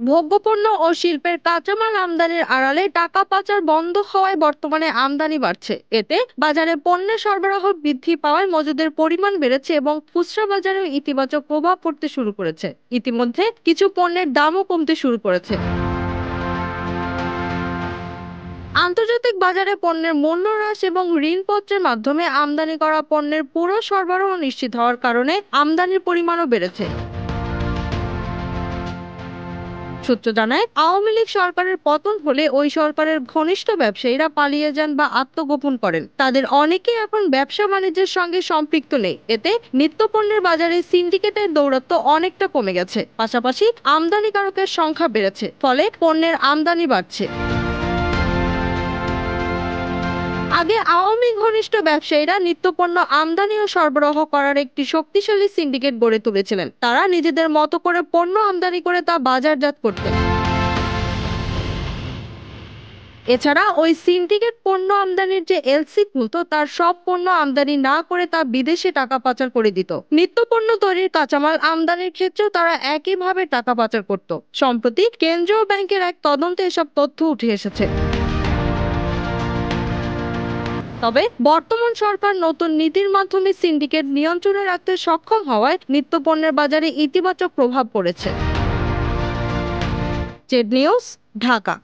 ভোগ্যপণ্য ও শিল্পের কাঁচামাল আমদানির আড়ালে টাকা পাচার বন্ধ হওয়ায় বর্তমানে আমদানি বাড়ছে। এতে বাজারে পণ্যের সরবরাহ বৃদ্ধি পাওয়ায় মজুদের পরিমাণ বেড়েছে এবং খুচরা বাজারেও ইতিবাচক প্রভাব পড়তে শুরু করেছে। ইতিমধ্যে কিছু পণ্যের দামও কমতে শুরু করেছে। আন্তর্জাতিক বাজারে পণ্যের মূল্য হ্রাস এবং ঋণপত্রের মাধ্যমে আমদানি করা পণ্যের পুরো সরবরাহ নিশ্চিত হওয়ার কারণে আমদানির পরিমাণও বেড়েছে। সূত্র জানায়, আওয়ামী লীগ সরকারের পতন হলে ওই সরকারের ঘনিষ্ঠ ব্যবসায়ীরা পালিয়ে যান বা আত্মগোপন করেন। তাদের অনেকেই এখন ব্যবসা বাণিজ্যের সঙ্গে সম্পৃক্ত নেই। এতে নিত্যপণ্যের বাজারে সিন্ডিকেটের দৌরাত্ম্য অনেকটা কমে গেছে। পাশাপাশি আমদানিকারকের সংখ্যা বেড়েছে, ফলে পণ্যের আমদানি বাড়ছে। আগে আওয়ামী ঘনিষ্ঠ ব্যবসায়ীরা নিত্যপণ্য আমদানি ও সরবরাহ করার একটি শক্তিশালী সিন্ডিকেট গড়ে তুলেছিলেন। তারা নিজেদের মতো করে পণ্য আমদানি করে তা বাজারজাত করতেন। এছাড়া ওই সিন্ডিকেট পণ্য আমদানির যে এলসি খুলতো, তার সব পণ্য আমদানি না করে তা বিদেশে টাকা পাচার করে দিত। নিত্যপণ্য তৈরির কাঁচামাল আমদানির ক্ষেত্রেও তারা একইভাবে টাকা পাচার করত। সম্প্রতি কেন্দ্রীয় ব্যাংকের এক তদন্তে এসব তথ্য উঠে এসেছে। তবে বর্তমান সরকার নতুন নীতির মাধ্যমে সিন্ডিকেট নিয়ন্ত্রণে রাখতে সক্ষম হওয়ায় নিত্যপণ্যের বাজারে ইতিবাচক প্রভাব পড়েছে। Z news, Dhaka.